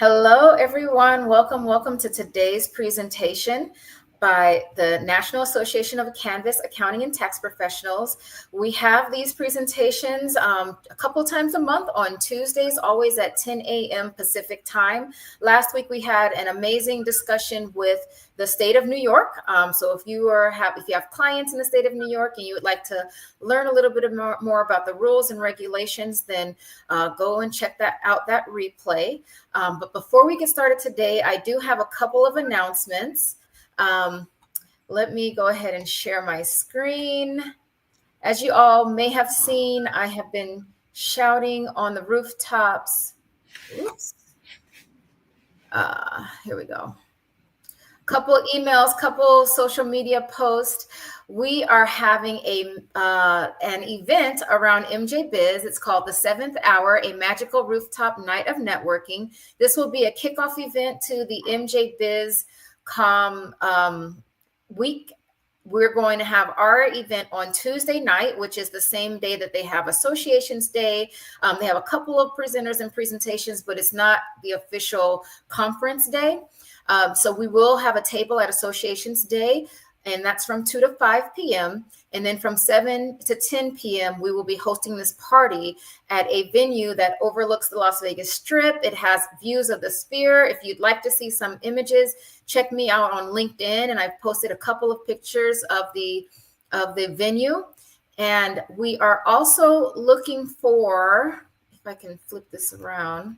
Hello, everyone. Welcome to today's presentation by the National Association of Cannabis Accounting and Tax Professionals. We have these presentations a couple times a month on Tuesdays, always at 10 a.m. Pacific time. Last week, we had an amazing discussion with the state of New York. So if you have clients in the state of New York and you would like to learn a little bit more about the rules and regulations, then go and check out that replay. But before we get started today, I do have a couple of announcements. Let me go ahead and share my screen. As you all may have seen, I have been shouting on the rooftops. Oops. Here we go. Couple emails, couple social media posts. We are having an event around MJ Biz. It's called the 7th Hour, a magical rooftop night of networking. This will be a kickoff event to the MJ Biz week. We're going to have our event on Tuesday night, which is the same day that they have Associations Day. They have a couple of presenters and presentations, but it's not the official conference day. So we will have a table at Associations Day, and that's from 2 to 5 p.m. And then from 7 to 10 p.m., we will be hosting this party at a venue that overlooks the Las Vegas Strip. It has views of the Sphere. If you'd like to see some images, check me out on LinkedIn, and I've posted a couple of pictures of the venue. And we are also looking for, if I can flip this around.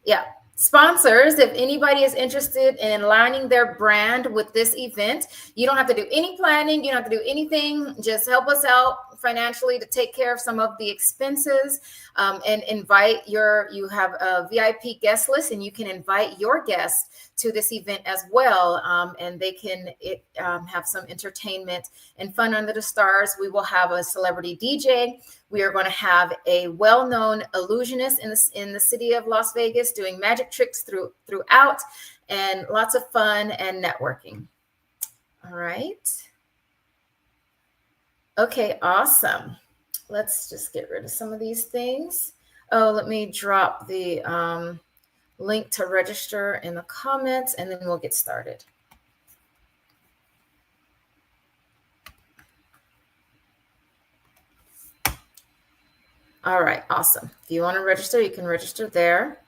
Yeah. Sponsors, if anybody is interested in aligning their brand with this event, you don't have to do any planning. You don't have to do anything. Just help us out financially to take care of some of the expenses, and you have a VIP guest list, and you can invite your guests to this event as well. And they can have some entertainment and fun under the stars. We will have a celebrity DJ. We are going to have a well-known illusionist in the city of Las Vegas doing magic tricks throughout, and lots of fun and networking. All right. Okay, awesome. Let's just get rid of some of these things. Oh, let me drop the link to register in the comments, and then we'll get started. All right, awesome. If you want to register, you can register there.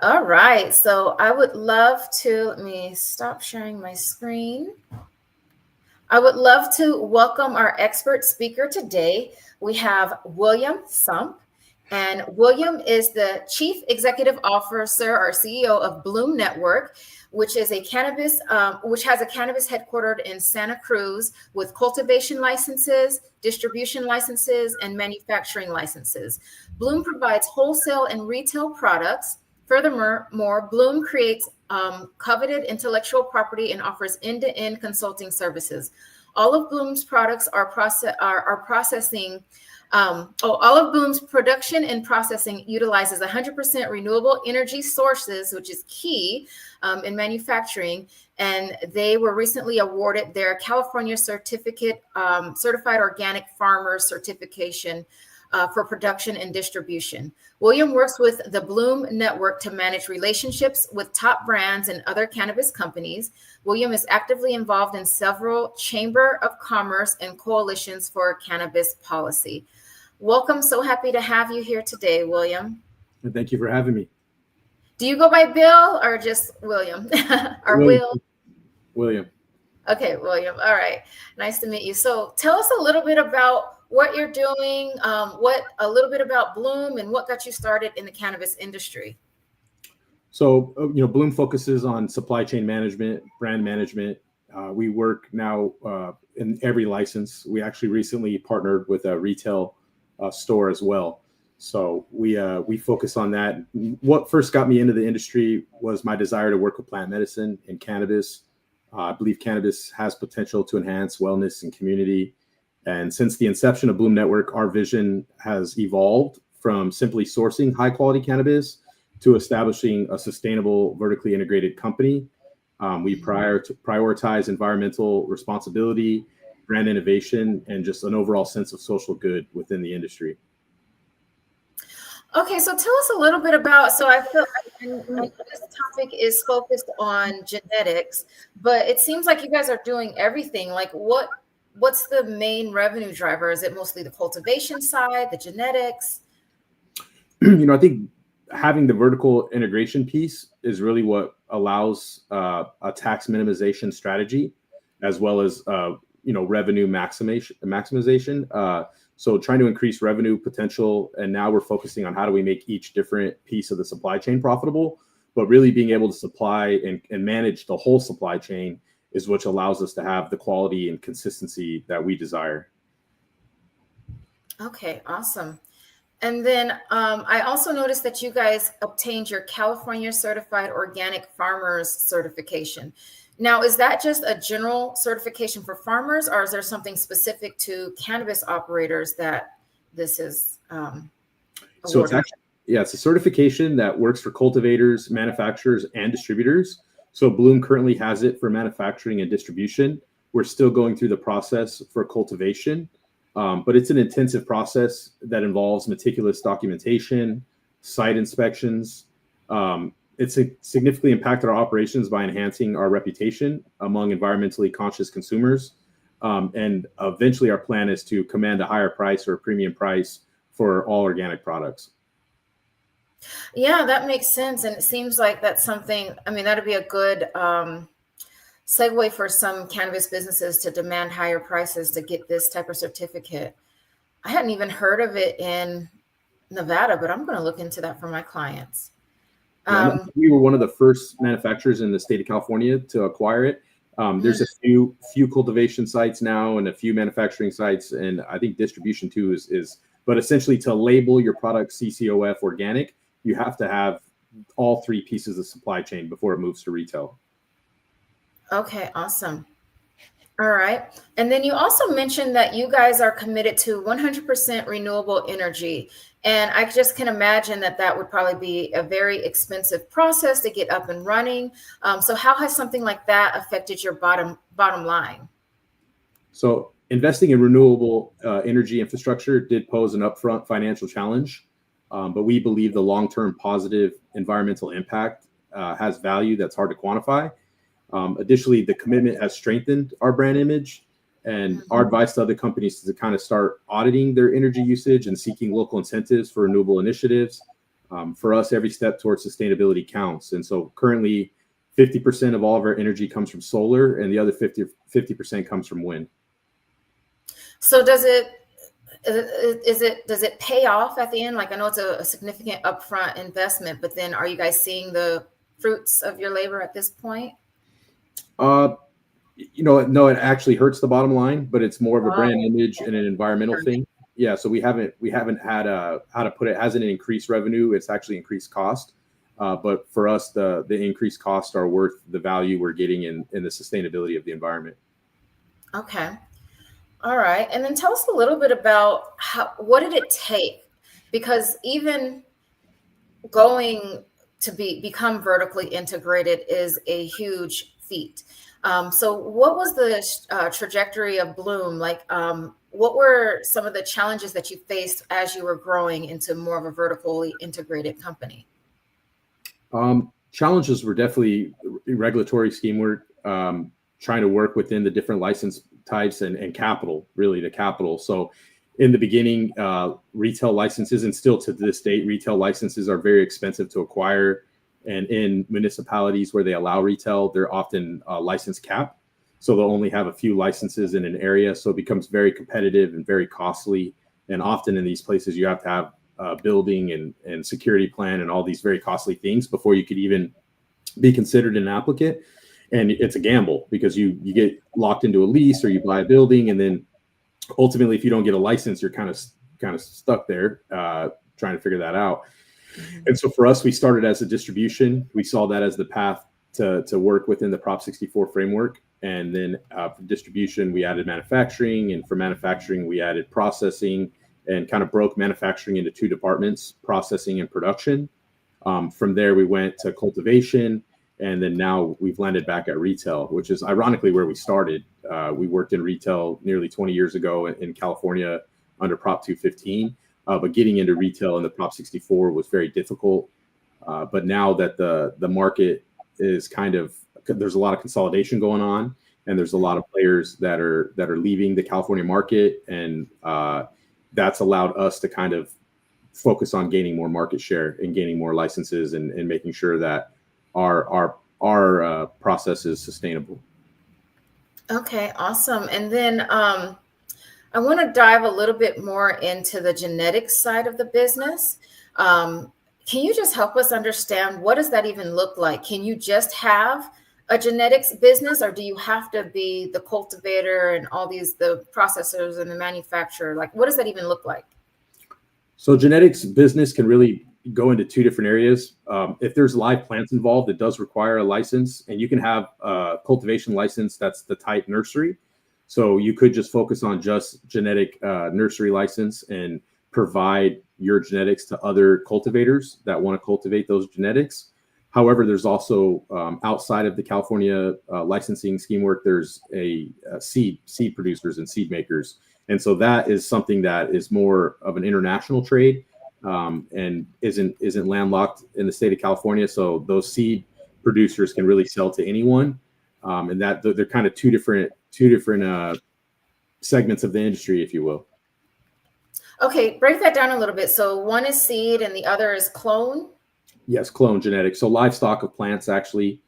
All right, so I would love to, let me stop sharing my screen. I would love to welcome our expert speaker today. We have William Sump, and William is the Chief Executive Officer or CEO of Bloom Network, which has a cannabis headquartered in Santa Cruz with cultivation licenses, distribution licenses, and manufacturing licenses. Bloom provides wholesale and retail products. Furthermore, Bloom creates coveted intellectual property and offers end-to-end consulting services. All of Bloom's products are processing. All of Bloom's production and processing utilizes 100% renewable energy sources, which is key in manufacturing. And they were recently awarded their California Certified Organic Farmer certification for production and distribution. William works with the Bloom Network to manage relationships with top brands and other cannabis companies. William is actively involved in several Chamber of Commerce and coalitions for cannabis policy. Welcome. So happy to have you here today, William. Thank you for having me. Do you go by Bill or just William? Or Will? William. Okay, William. All right. Nice to meet you. So tell us a little bit about what you're doing, a little bit about Bloom, and what got you started in the cannabis industry. So, Bloom focuses on supply chain management, brand management. We work now in every license. We actually recently partnered with a retail store as well. So we focus on that. What first got me into the industry was my desire to work with plant medicine and cannabis. I believe cannabis has potential to enhance wellness and community. And since the inception of Bloom Network, our vision has evolved from simply sourcing high quality cannabis to establishing a sustainable, vertically integrated company. We prioritize environmental responsibility, brand innovation, and just an overall sense of social good within the industry. Okay, so tell us a little bit about, so I know this topic is focused on genetics, but it seems like you guys are doing everything. Like what's the main revenue driver? Is it mostly the cultivation side, the genetics? I think having the vertical integration piece is really what allows a tax minimization strategy, as well as revenue maximization. So trying to increase revenue potential, and now we're focusing on how do we make each different piece of the supply chain profitable. But really being able to supply and manage the whole supply chain is what allows us to have the quality and consistency that we desire. Okay, awesome. And then I also noticed that you guys obtained your California Certified Organic Farmers certification. Now, is that just a general certification for farmers, or is there something specific to cannabis operators that this is So it's awarded? actually, yeah, it's a certification that works for cultivators, manufacturers, and distributors. So Bloom currently has it for manufacturing and distribution. We're still going through the process for cultivation, but it's an intensive process that involves meticulous documentation, site inspections. It's significantly impacted our operations by enhancing our reputation among environmentally conscious consumers. And eventually our plan is to command a higher price or a premium price for all organic products. Yeah, that makes sense. And it seems like that's something, I mean, that'd be a good segue for some cannabis businesses to demand higher prices to get this type of certificate. I hadn't even heard of it in Nevada, but I'm going to look into that for my clients. Yeah, and we were one of the first manufacturers in the state of California to acquire it. There's a few cultivation sites now and a few manufacturing sites, and I think distribution too is. But essentially, to label your product CCOF organic, you have to have all three pieces of supply chain before it moves to retail. Okay, awesome. All right. And then you also mentioned that you guys are committed to 100% renewable energy. And I just can imagine that that would probably be a very expensive process to get up and running. So how has something like that affected your bottom line? So investing in renewable energy infrastructure did pose an upfront financial challenge, but we believe the long-term positive environmental impact has value that's hard to quantify. Additionally, the commitment has strengthened our brand image, and our advice to other companies is to kind of start auditing their energy usage and seeking local incentives for renewable initiatives. For us, every step towards sustainability counts. And so currently 50% of all of our energy comes from solar, and the other 50% comes from wind. So does it pay off at the end? Like, I know it's a significant upfront investment, but then are you guys seeing the fruits of your labor at this point? No, it actually hurts the bottom line, but it's more of a brand image and an environmental thing. Yeah, so we haven't had how to put it, hasn't increased revenue. It's actually increased cost. But for us, the increased costs are worth the value we're getting in the sustainability of the environment. Okay. All right. And then tell us a little bit about what did it take? Because even going to become vertically integrated is a huge feat. So what was the trajectory of Bloom? Like, what were some of the challenges that you faced as you were growing into more of a vertically integrated company? Challenges were definitely regulatory scheme work, trying to work within the different license types and capital, really the capital. So in the beginning, retail licenses, and still to this date, retail licenses are very expensive to acquire. And in municipalities where they allow retail, they're often license cap. So they'll only have a few licenses in an area. So it becomes very competitive and very costly. And often in these places, you have to have a building and security plan and all these very costly things before you could even be considered an applicant. And it's a gamble because you get locked into a lease or you buy a building. And then ultimately, if you don't get a license, you're kind of stuck there trying to figure that out. And so for us, we started as a distribution. We saw that as the path to work within the Prop 64 framework. And then for distribution, we added manufacturing. And for manufacturing, we added processing and kind of broke manufacturing into two departments, processing and production. From there, we went to cultivation. And then now we've landed back at retail, which is ironically where we started. We worked in retail nearly 20 years ago in California under Prop 215. but getting into retail in the Prop 64 was very difficult. But now that the market is there's a lot of consolidation going on, and there's a lot of players that are leaving the California market, and that's allowed us to kind of focus on gaining more market share and gaining more licenses and making sure that our process is sustainable. Okay, awesome. And then I want to dive a little bit more into the genetics side of the business. Can you just help us understand, what does that even look like? Can you just have a genetics business, or do you have to be the cultivator and all the processors and the manufacturer? Like, what does that even look like? So genetics business can really go into two different areas. If there's live plants involved, it does require a license, and you can have a cultivation license that's the type nursery. So you could just focus on just genetic nursery license and provide your genetics to other cultivators that want to cultivate those genetics. However, there's also outside of the California licensing scheme work, there's a seed producers and seed makers. And so that is something that is more of an international trade and isn't landlocked in the state of California. So those seed producers can really sell to anyone. And that they're kind of two different segments of the industry, if you will. Okay, break that down a little bit. So one is seed and the other is clone? Yes, clone genetics. So livestock of plants actually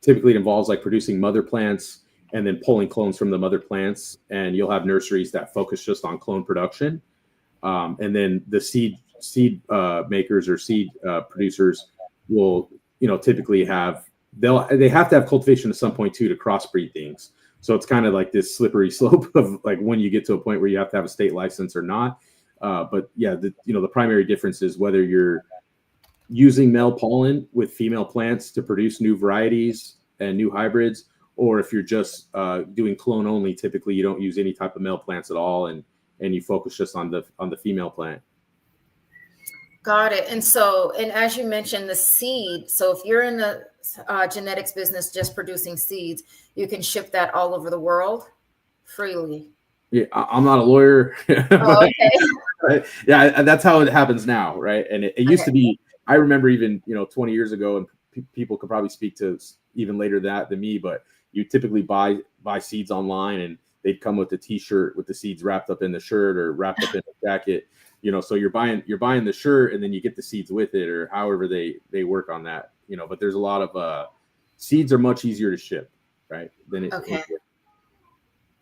typically involves like producing mother plants and then pulling clones from the mother plants. And you'll have nurseries that focus just on clone production. And then the seed makers or seed producers will, typically they have to have cultivation at some point too to crossbreed things. So it's kind of like this slippery slope of like when you get to a point where you have to have a state license or not. But yeah, the primary difference is whether you're using male pollen with female plants to produce new varieties and new hybrids, or if you're just doing clone only. Typically, you don't use any type of male plants at all, and you focus just on the female plant. Got it. And as you mentioned, the seed. So if you're in the genetics business, just producing seeds, you can ship that all over the world freely. Yeah, I'm not a lawyer. Oh, okay. But yeah, that's how it happens now, right? And it used to be. I remember even 20 years ago, and people could probably speak to even later than me. But you typically buy seeds online, and they'd come with a T-shirt with the seeds wrapped up in the shirt or wrapped up in the jacket. So you're buying the shirt, and then you get the seeds with it, or however they work on that. But there's a lot of seeds are much easier to ship, right? Okay.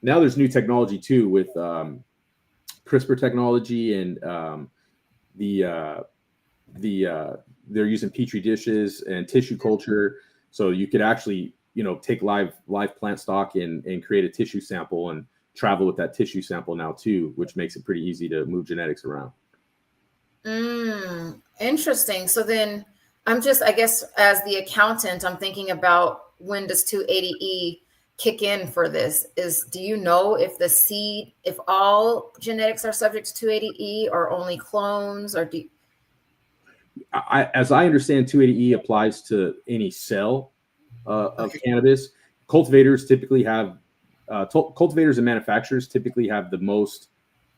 Now there's new technology too with CRISPR technology, and they're using petri dishes and tissue culture, so you could actually take live plant stock and create a tissue sample and travel with that tissue sample now too, which makes it pretty easy to move genetics around. Interesting. So then I guess as the accountant, I'm thinking about, when does 280E kick in for this? Do you know if all genetics are subject to 280E, or only clones, or as I understand, 280E applies to any cell of cannabis. Cultivators typically have cultivators and manufacturers typically have the most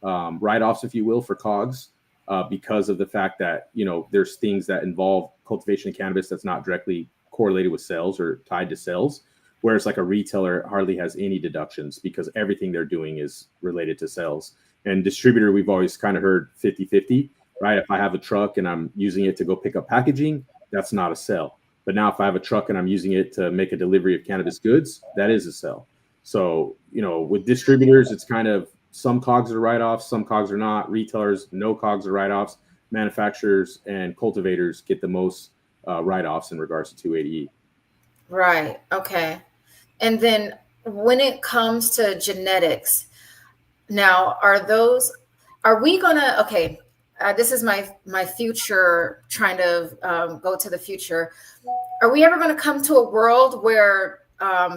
write-offs, if you will, for COGS because of the fact that there's things that involve cultivation of cannabis that's not directly correlated with sales or tied to sales, whereas like a retailer hardly has any deductions because everything they're doing is related to sales. And distributor, we've always kind of heard 50-50. Right? If I have a truck and I'm using it to go pick up packaging, that's not a sell. But now if I have a truck and I'm using it to make a delivery of cannabis goods, that is a sell. So, with distributors, it's kind of some COGS are write-offs, some COGS are not. Retailers, no COGS are write-offs. Manufacturers and cultivators get the most write-offs in regards to 280E. Right. Okay. And then when it comes to genetics, now are we gonna, okay, this is my future, trying to go to the future. Are we ever going to come to a world where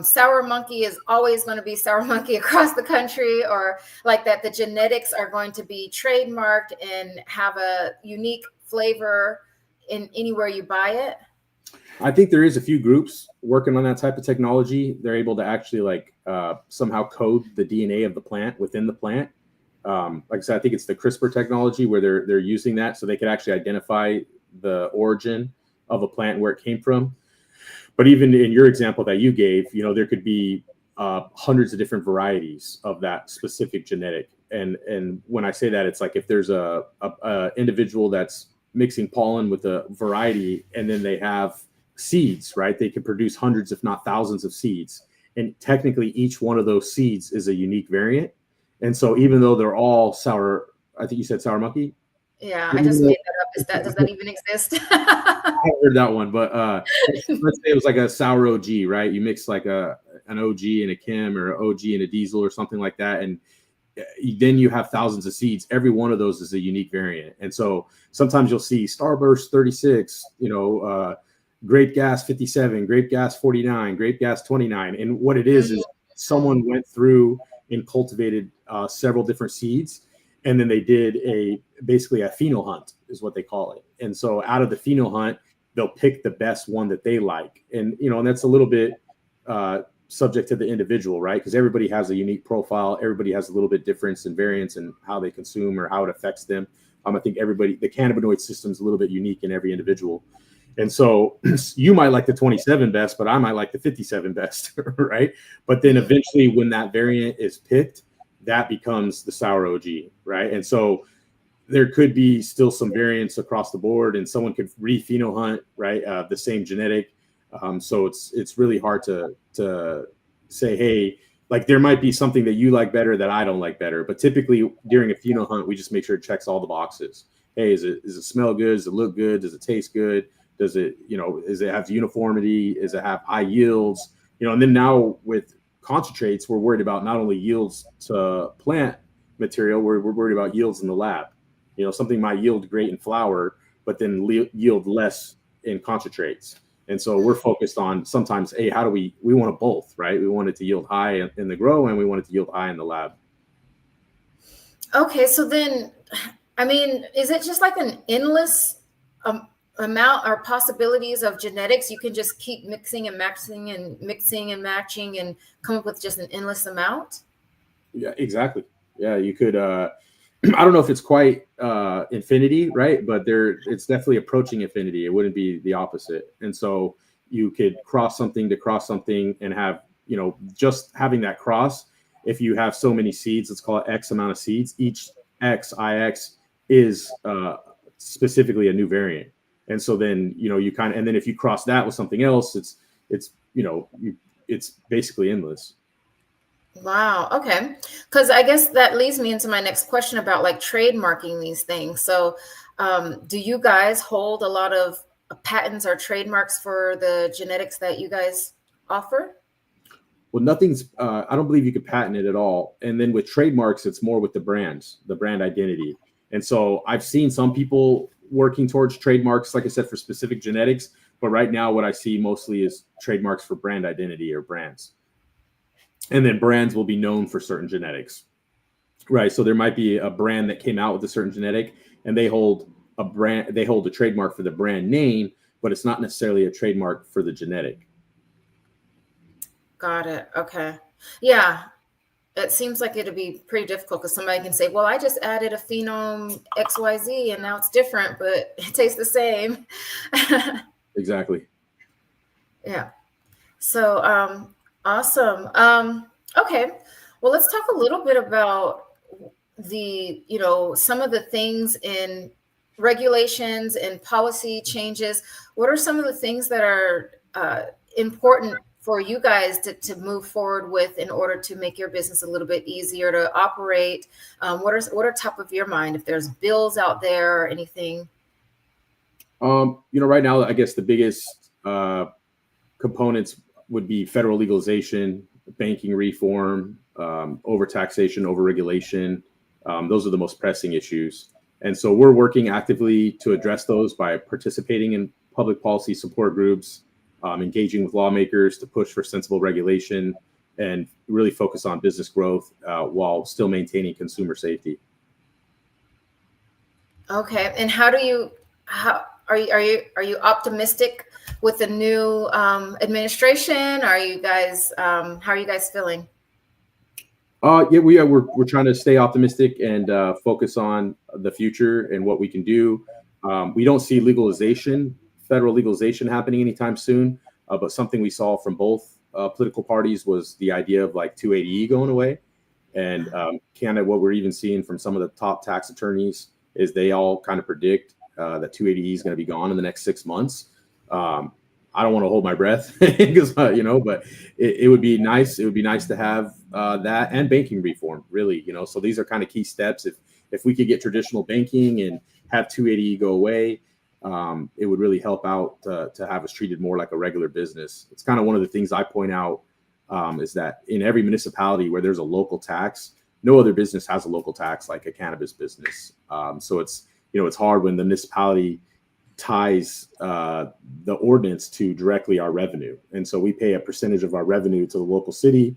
sour monkey is always going to be sour monkey across the country, or like that the genetics are going to be trademarked and have a unique flavor in anywhere you buy it? I think there is a few groups working on that type of technology. They're able to actually somehow code the DNA of the plant within the plant. like I said, I think it's the CRISPR technology where they're using that so they can actually identify the origin of a plant, where it came from. But even in your example that you gave, there could be hundreds of different varieties of that specific genetic. And when I say that, it's like if there's a individual that's mixing pollen with a variety, and then they have seeds, right? They can produce hundreds, if not thousands, of seeds. And technically, each one of those seeds is a unique variant. And so even though they're all sour, I think you said sour monkey. Yeah, I just made that up. Does that even exist? I heard that one, but let's say it was like a sour OG, right? You mix like an OG and a Kim, or an OG and a Diesel, or something like that, and then you have thousands of seeds. Every one of those is a unique variant. And so sometimes you'll see Starburst 36, Grape Gas 57, Grape Gas 49, Grape Gas 29. And what it is someone went through and cultivated several different seeds, and then they did basically a pheno hunt is what they call it. And so out of the pheno hunt, they'll pick the best one that they like. And, and that's a little bit subject to the individual, right? Because everybody has a unique profile. Everybody has a little bit difference in variance in how they consume or how it affects them. I think the cannabinoid system is a little bit unique in every individual. And so you might like the 27 best, but I might like the 57 best, right? But then eventually when that variant is picked, that becomes the sour OG, right? And so there could be still some variance across the board, and someone could re-pheno hunt, right? The same genetic. So it's really hard to say, hey, like there might be something that you like better that I don't like better. But typically during a pheno hunt, we just make sure it checks all the boxes. Hey, does it smell good? Does it look good? Does it taste good? Does it, does it have uniformity? Does it have high yields? And then now with concentrates, we're worried about not only yields to plant material, we're worried about yields in the lab. Something might yield great in flower, but then yield less in concentrates. And so we're focused on sometimes, hey, how do we want it both, right? We want it to yield high in the grow, and we want it to yield high in the lab. Okay. So then, is it just like an endless amount or possibilities of genetics? You can just keep mixing and matching and mixing and matching and come up with just an endless amount? Yeah, exactly. Yeah, you could, I don't know if it's quite infinity, right? But it's definitely approaching infinity. It wouldn't be the opposite. And so you could cross something to cross something and have, just having that cross. If you have so many seeds, let's call it X amount of seeds, each IX is specifically a new variant. And so then, and then if you cross that with something else, it's basically endless. Wow. Okay. Because I guess that leads me into my next question about like trademarking these things. So do you guys hold a lot of patents or trademarks for the genetics that you guys offer? Well, nothing's, I don't believe you could patent it at all. And then with trademarks, it's more with the brand identity. And so I've seen some people working towards trademarks, like I said, for specific genetics. But right now, what I see mostly is trademarks for brand identity or brands. And then brands will be known for certain genetics, right? So there might be a brand that came out with a certain genetic, and they hold a trademark for the brand name, but it's not necessarily a trademark for the genetic. Got it. Okay. Yeah. It seems like it'd be pretty difficult because somebody can say, well, I just added a phenome XYZ and now it's different, but it tastes the same. Exactly. Yeah. So, awesome. Okay. Well, let's talk a little bit about some of the things in regulations and policy changes. What are some of the things that are important for you guys to move forward with in order to make your business a little bit easier to operate? What are top of your mind? If there's bills out there or anything? Right now, I guess the biggest components would be federal legalization, banking reform, overtaxation, overregulation. Those are the most pressing issues. And so we're working actively to address those by participating in public policy support groups, engaging with lawmakers to push for sensible regulation, and really focus on business growth while still maintaining consumer safety. Okay. And how are you optimistic with the new administration? Are you guys how are you guys feeling? We're trying to stay optimistic and focus on the future and what we can do. We don't see federal legalization happening anytime soon, but something we saw from both political parties was the idea of like 280E going away. And what we're even seeing from some of the top tax attorneys is they all kind of predict that 280E is going to be gone in the next 6 months. I don't want to hold my breath because but it would be nice. It would be nice to have that and banking reform, really. So these are kind of key steps. If we could get traditional banking and have 280E go away, it would really help out to have us treated more like a regular business. It's kind of one of the things I point out is that in every municipality where there's a local tax, no other business has a local tax like a cannabis business. So it's hard when the municipality ties the ordinance to directly our revenue. And so we pay a percentage of our revenue to the local city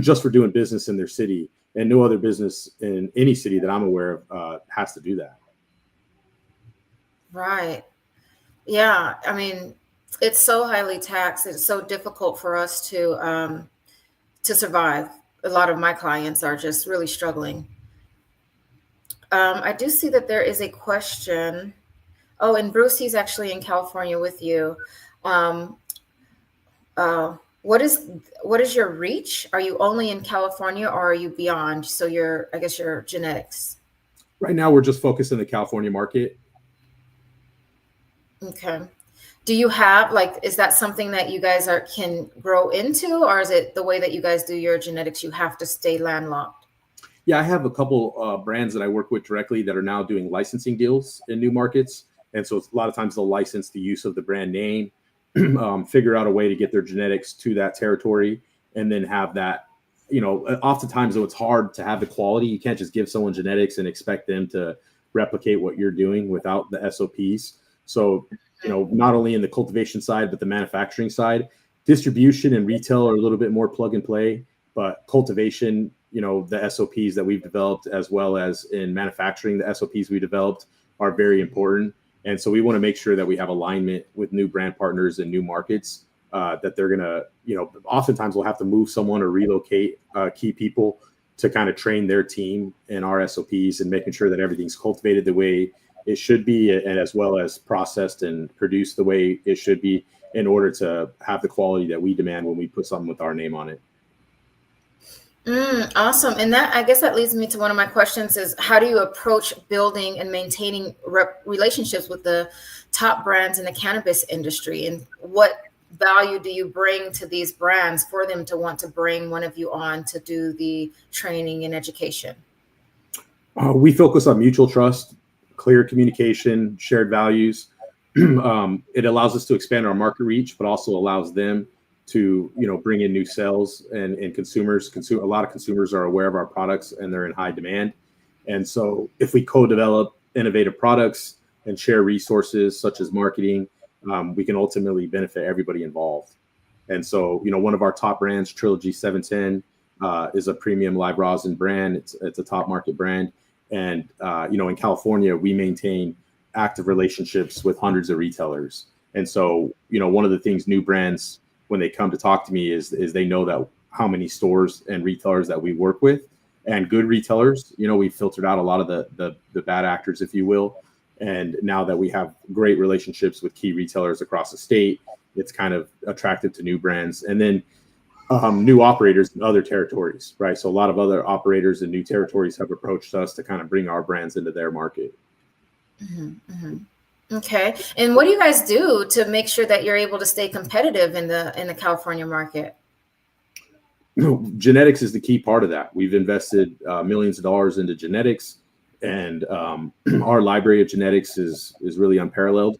just for doing business in their city. And no other business in any city that I'm aware of has to do that. Right. Yeah. I mean, it's so highly taxed. It's so difficult for us to survive. A lot of my clients are just really struggling. I do see that there is a question. Oh, and Bruce, he's actually in California with you. What is your reach? Are you only in California or are you beyond? So I guess your genetics. Right now, we're just focused in the California market. Okay. Do you have is that something that you guys can grow into, or is it the way that you guys do your genetics, you have to stay landlocked? Yeah, I have a couple brands that I work with directly that are now doing licensing deals in new markets. And so a lot of times they'll license the use of the brand name, figure out a way to get their genetics to that territory, and then have that, oftentimes though it's hard to have the quality. You can't just give someone genetics and expect them to replicate what you're doing without the SOPs. So, not only in the cultivation side, but the manufacturing side, distribution and retail are a little bit more plug and play, but cultivation, the SOPs that we've developed, as well as in manufacturing, the SOPs we developed are very important. And so we want to make sure that we have alignment with new brand partners in new markets, that they're going to, oftentimes we'll have to move someone or relocate key people to kind of train their team in our SOPs and making sure that everything's cultivated the way it should be, and as well as processed and produced the way it should be in order to have the quality that we demand when we put something with our name on it. Awesome. And I guess that leads me to one of my questions is, how do you approach building and maintaining relationships with the top brands in the cannabis industry? And what value do you bring to these brands for them to want to bring one of you on to do the training and education? We focus on mutual trust, clear communication, shared values. It allows us to expand our market reach, but also allows them to bring in new sales and consumers. A lot of consumers are aware of our products and they're in high demand. And so if we co-develop innovative products and share resources such as marketing, we can ultimately benefit everybody involved. And so one of our top brands, Trilogy 710, is a premium live rosin brand. It's a top market brand. And in California, we maintain active relationships with hundreds of retailers. And so one of the things new brands, when they come to talk to me, is they know that how many stores and retailers that we work with, and good retailers. We filtered out a lot of the bad actors, if you will. And now that we have great relationships with key retailers across the state, it's kind of attractive to new brands. And then new operators in other territories, right? So a lot of other operators in new territories have approached us to kind of bring our brands into their market. Mm-hmm, mm-hmm. Okay. And what do you guys do to make sure that you're able to stay competitive in the California market? Genetics is the key part of that. We've invested millions of dollars into genetics, and our library of genetics is really unparalleled.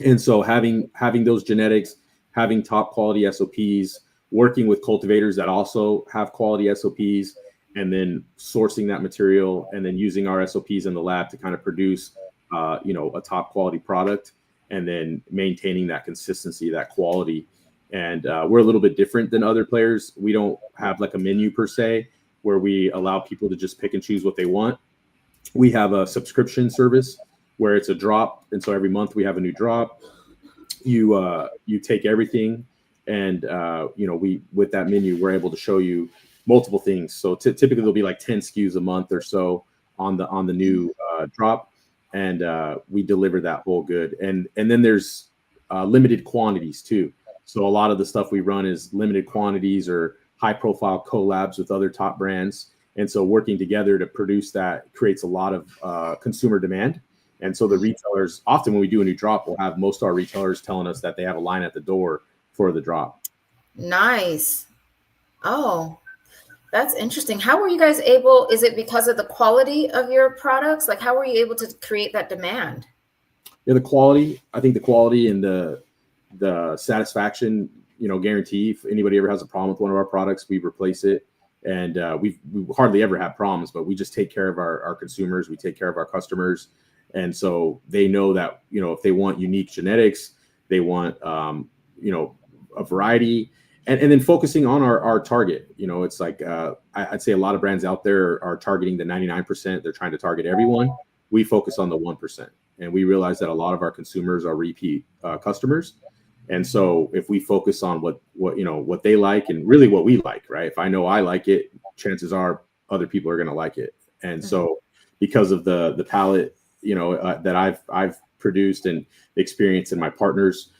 And so having those genetics, having top quality SOPs, working with cultivators that also have quality SOPs, and then sourcing that material and then using our SOPs in the lab to kind of produce a top quality product, and then maintaining that consistency, that quality. And we're a little bit different than other players. We don't have like a menu per se where we allow people to just pick and choose what they want. We have a subscription service where it's a drop. And so every month we have a new drop. You take everything, and with that menu, we're able to show you multiple things. So typically there'll be like 10 SKUs a month or so on the new drop, and we deliver that whole good. And then there's limited quantities too. So a lot of the stuff we run is limited quantities or high profile collabs with other top brands. And so working together to produce that creates a lot of consumer demand. And so the retailers, often when we do a new drop, we'll have most of our retailers telling us that they have a line at the door for the drop. Nice. Oh, that's interesting. How were you guys able, is it because of the quality of your products? Like, how were you able to create that demand? Yeah, the quality, I think the quality and the satisfaction, guarantee. If anybody ever has a problem with one of our products, we replace it. And we hardly ever have problems, but we just take care of our consumers. We take care of our customers. And so they know that, if they want unique genetics, they want, a variety, and then focusing on our target. It's like, I'd say a lot of brands out there are targeting the 99%. They're trying to target everyone. We focus on the 1%. And we realize that a lot of our consumers are repeat customers. And so if we focus on what they like and really what we like, right? If I know I like it, chances are other people are going to like it. And so because of the palette, that I've produced and experienced in my partners,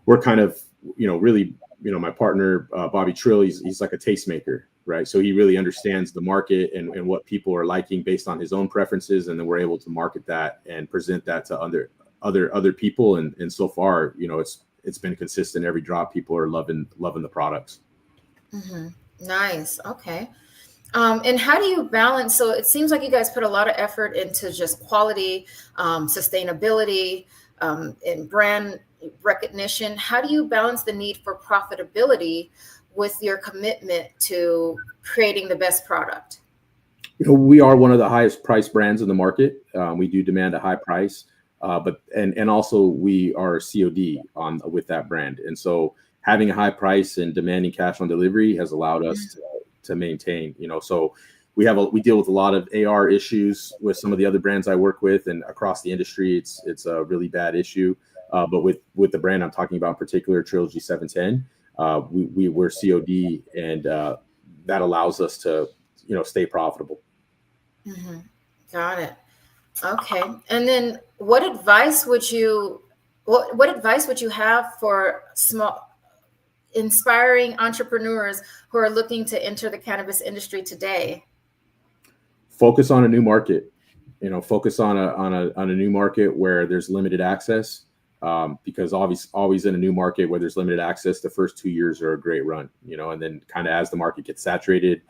we're kind of, really, my partner, Bobby Trill, he's like a tastemaker, right? So he really understands the market and what people are liking based on his own preferences. And then we're able to market that and present that to other people. And so far, it's been consistent. Every drop, people are loving the products. Mm-hmm. Nice. Okay. And how do you balance? So it seems like you guys put a lot of effort into just quality, sustainability, and brand recognition. How do you balance the need for profitability with your commitment to creating the best product? We are one of the highest priced brands in the market. We do demand a high price. But also we are COD with that brand. And so having a high price and demanding cash on delivery has allowed us to maintain, so we deal with a lot of AR issues with some of the other brands I work with, and across the industry, it's a really bad issue. But with the brand I'm talking about in particular, Trilogy 710, we're COD, and that allows us to, stay profitable. Mm-hmm. Got it. Okay. And then what advice would you have for inspiring entrepreneurs who are looking to enter the cannabis industry today? Focus on a new market, focus on a new market where there's limited access, because always in a new market where there's limited access, the first 2 years are a great run, and then kind of as the market gets saturated,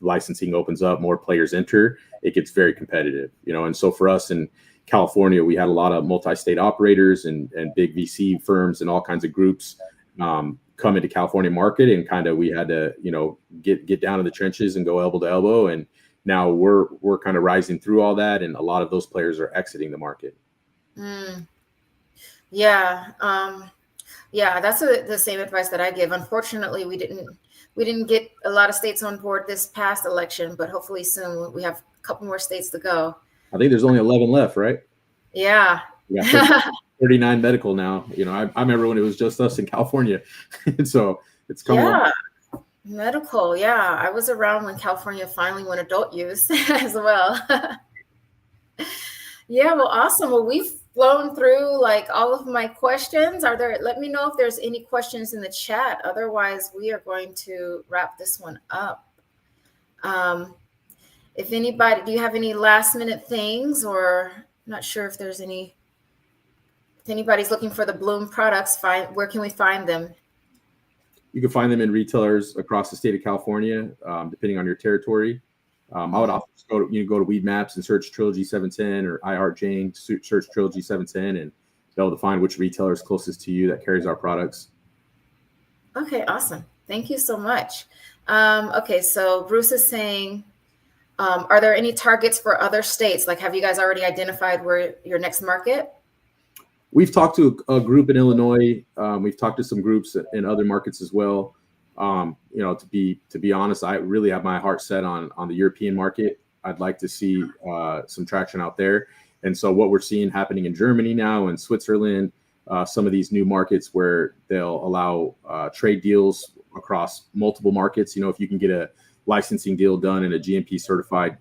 licensing opens up, more players enter, it gets very competitive, and so for us in California, we had a lot of multi-state operators and big VC firms and all kinds of groups come into California market, and kind of we had to, get down to the trenches and go elbow to elbow. And now we're kind of rising through all that, and a lot of those players are exiting the market. Yeah. Yeah, that's the same advice that I give. Unfortunately, we didn't get a lot of states on board this past election, but hopefully soon. We have a couple more states to go. I think there's only 11 left, right? Yeah. Yeah. 39 medical now. I remember when it was just us in California. And so it's coming on. Medical. Yeah. I was around when California finally went adult use as well. Yeah. Well, awesome. Well, we've flown through like all of my questions. Let me know if there's any questions in the chat. Otherwise, we are going to wrap this one up. If anybody, do you have any last minute things, or I'm not sure if there's any, if anybody's looking for the Bloom products, where can we find them? You can find them in retailers across the state of California, depending on your territory. I would also go to Weed Maps and search Trilogy 710 or iHeartJane, search Trilogy 710, and be able to find which retailer is closest to you that carries our products. Okay, awesome. Thank you so much. Okay, so Bruce is saying, are there any targets for other states? Like, have you guys already identified where your next market? We've talked to a group in Illinois. We've talked to some groups in other markets as well. To be honest, I really have my heart set on the European market. I'd like to see some traction out there. And so what we're seeing happening in Germany now and Switzerland, some of these new markets where they'll allow trade deals across multiple markets. If you can get licensing deal done in a GMP certified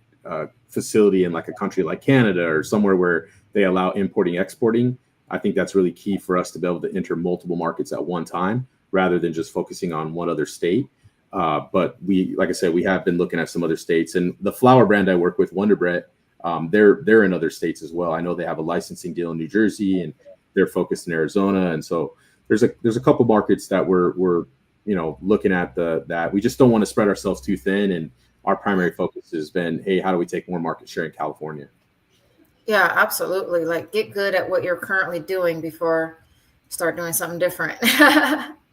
facility in like a country like Canada or somewhere where they allow importing, exporting. I think that's really key for us to be able to enter multiple markets at one time rather than just focusing on one other state. But like I said, we have been looking at some other states, and the flower brand I work with, Wonder Bread, they're in other states as well. I know they have a licensing deal in New Jersey, and they're focused in Arizona, and so there's a couple markets that we're looking at that we just don't want to spread ourselves too thin, and our primary focus has been, hey, how do we take more market share in California? Yeah, absolutely. Like, get good at what you're currently doing before you start doing something different.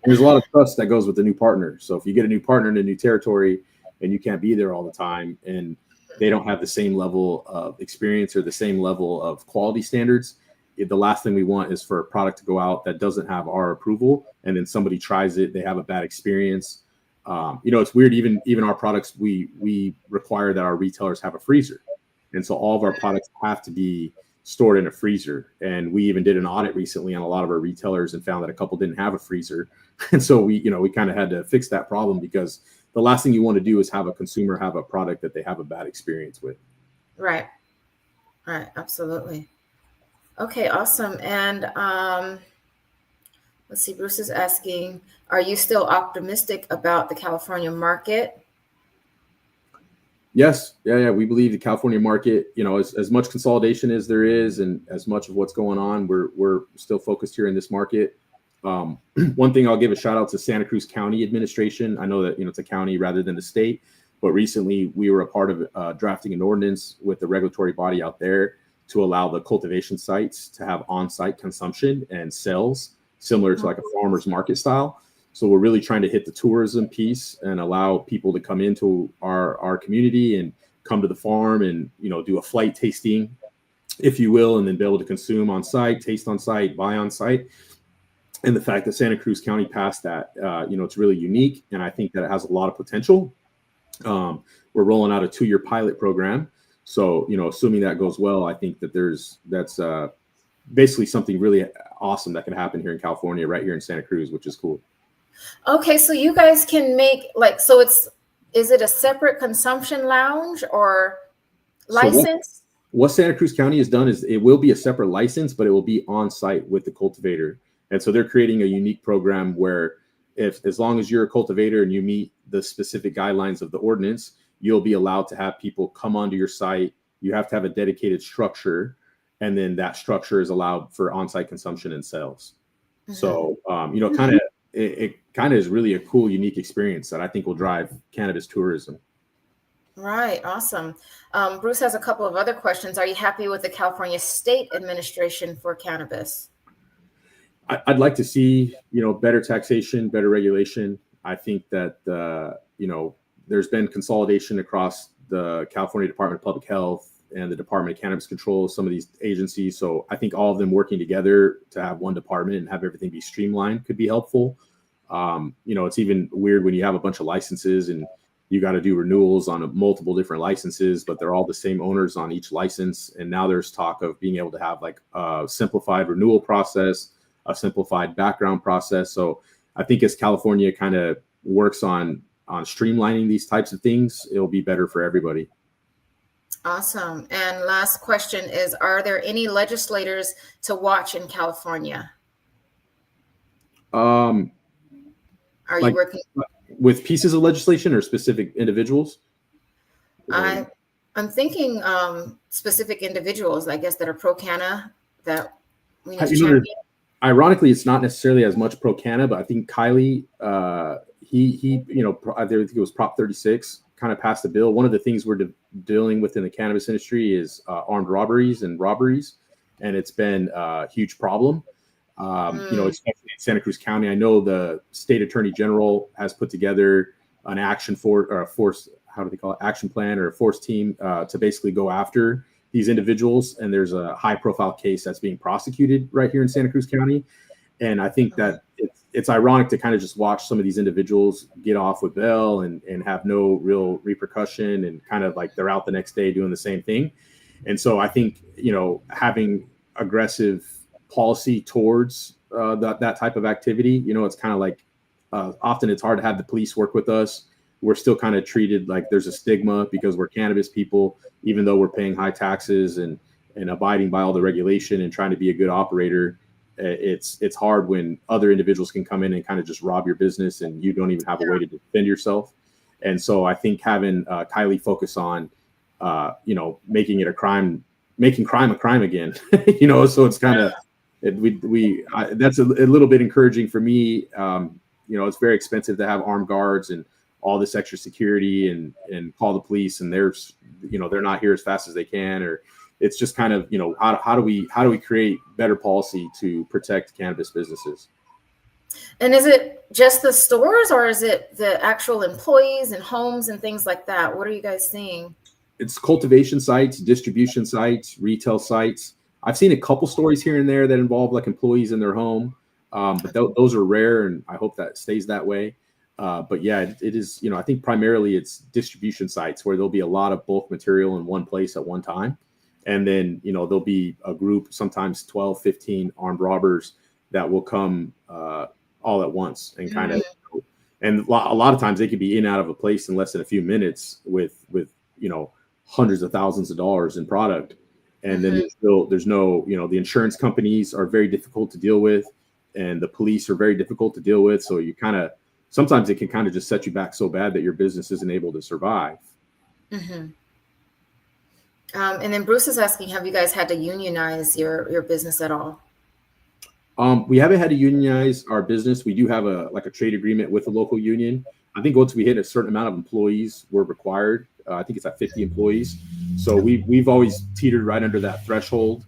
There's a lot of trust that goes with the new partner. So if you get a new partner in a new territory and you can't be there all the time, and they don't have the same level of experience or the same level of quality standards, the last thing we want is for a product to go out that doesn't have our approval, and then somebody tries it, they have a bad experience. It's weird. Even our products, we require that our retailers have a freezer, and so all of our products have to be stored in a freezer. And we even did an audit recently on a lot of our retailers and found that a couple didn't have a freezer, and so we kind of had to fix that problem, because the last thing you want to do is have a consumer have a product that they have a bad experience with. Right. Absolutely. Okay, awesome. And let's see, Bruce is asking, are you still optimistic about the California market? Yes. Yeah. We believe the California market, as much consolidation as there is and as much of what's going on, we're still focused here in this market. One thing I'll give a shout out to Santa Cruz County administration. I know that, it's a county rather than the state, but recently we were a part of drafting an ordinance with the regulatory body out there to allow the cultivation sites to have on-site consumption and sales similar to like a farmer's market style. So we're really trying to hit the tourism piece and allow people to come into our community and come to the farm and, do a flight tasting, if you will, and then be able to consume on site, taste on site, buy on site. And the fact that Santa Cruz County passed that, it's really unique. And I think that it has a lot of potential. We're rolling out a 2-year pilot program. So, assuming that goes well, I think that that's basically something really awesome that can happen here in California, right here in Santa Cruz, which is cool. Okay, so you guys can make is it a separate consumption lounge or license? So what Santa Cruz County has done is it will be a separate license, but it will be on site with the cultivator. And so they're creating a unique program where as long as you're a cultivator and you meet the specific guidelines of the ordinance, you'll be allowed to have people come onto your site. You have to have a dedicated structure, and then that structure is allowed for on-site consumption and sales. Mm-hmm. So, it kind of is really a cool, unique experience that I think will drive cannabis tourism. Right. Awesome. Bruce has a couple of other questions. Are you happy with the California State Administration for cannabis? I'd like to see, better taxation, better regulation. I think that, there's been consolidation across the California Department of Public Health and the Department of Cannabis Control, some of these agencies. So I think all of them working together to have one department and have everything be streamlined could be helpful. It's even weird when you have a bunch of licenses and you got to do renewals on multiple different licenses, but they're all the same owners on each license. And now there's talk of being able to have like a simplified renewal process, a simplified background process. So I think as California kind of works on streamlining these types of things, it'll be better for everybody. Awesome. And last question is, are there any legislators to watch in California? Are you working with pieces of legislation or specific individuals? I'm thinking specific individuals, I guess, that are pro-canna that we need to champion. Ironically, it's not necessarily as much pro-canna, but I think Kylie, I think it was Prop 36, kind of passed the bill. One of the things we're dealing with in the cannabis industry is armed robberies, and it's been a huge problem. Especially in Santa Cruz County. I know the state attorney general has put together an action action plan or a force team to basically go after these individuals. And there's a high profile case that's being prosecuted right here in Santa Cruz County. And I think that it's ironic to kind of just watch some of these individuals get off with bail and have no real repercussion, and kind of like they're out the next day doing the same thing. And so I think, having aggressive policy towards that type of activity, it's kind of like often it's hard to have the police work with us. we're still kind of treated like there's a stigma because we're cannabis people, even though we're paying high taxes and abiding by all the regulation and trying to be a good operator. It's hard when other individuals can come in and kind of just rob your business and you don't even have a way to defend yourself. And so I think having Kylie focus on, making it a crime, making crime a crime again, so it's kind of, that's a little bit encouraging for me. It's very expensive to have armed guards and all this extra security and call the police, and they're not here as fast as they can, or it's just kind of, how do we create better policy to protect cannabis businesses? And is it just the stores, or is it the actual employees and homes and things like that? What are you guys seeing? It's cultivation sites, distribution sites, retail sites. I've seen a couple stories here and there that involve like employees in their home, but those are rare, and I hope that stays that way. But yeah, it is, I think primarily it's distribution sites where there'll be a lot of bulk material in one place at one time. And then, there'll be a group, sometimes 12, 15 armed robbers that will come all at once and kind of, and a lot of times they could be in and out of a place in less than a few minutes with hundreds of thousands of dollars in product. And then there's no, the insurance companies are very difficult to deal with, and the police are very difficult to deal with. So you kind of, sometimes it can kind of just set you back so bad that your business isn't able to survive. And then Bruce is asking, have you guys had to unionize your business at all? We haven't had to unionize our business. We do have a trade agreement with a local union. I think once we hit a certain amount of employees, we're required. I think it's at 50 employees. So we've always teetered right under that threshold.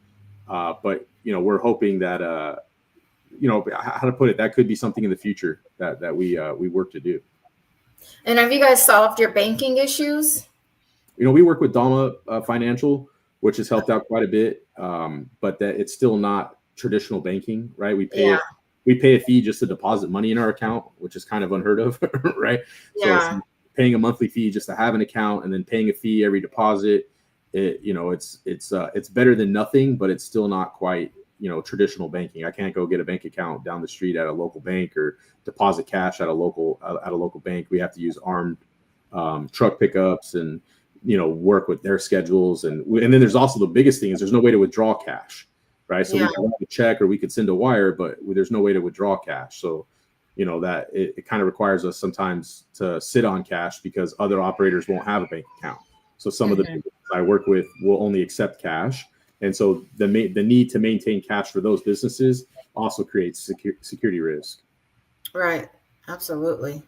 But we're hoping that how to put it, that could be something in the future that we work to do. And have you guys solved your banking issues? We work with Dama Financial, which has helped out quite a bit, but that it's still not traditional banking, right? We pay a fee just to deposit money in our account, which is kind of unheard of, right? Yeah. So it's paying a monthly fee just to have an account, and then paying a fee every deposit. It's better than nothing, but it's still not quite traditional banking. I can't go get a bank account down the street at a local bank or deposit cash at a local bank. We have to use armed truck pickups and work with their schedules, and then there's also the biggest thing is there's no way to withdraw cash, right? So we can write a check or we could send a wire, but there's no way to withdraw cash. So that it kind of requires us sometimes to sit on cash because other operators won't have a bank account. So some of the people I work with will only accept cash, and so the need to maintain cash for those businesses also creates security risk. Right. Absolutely.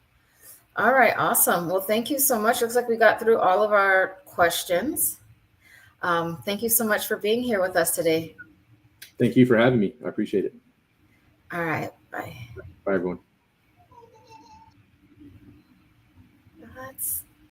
All right. Awesome. Well, thank you so much. Looks like we got through all of our questions. Thank you so much for being here with us today. Thank you for having me. I appreciate it. All right. Bye. Bye, everyone.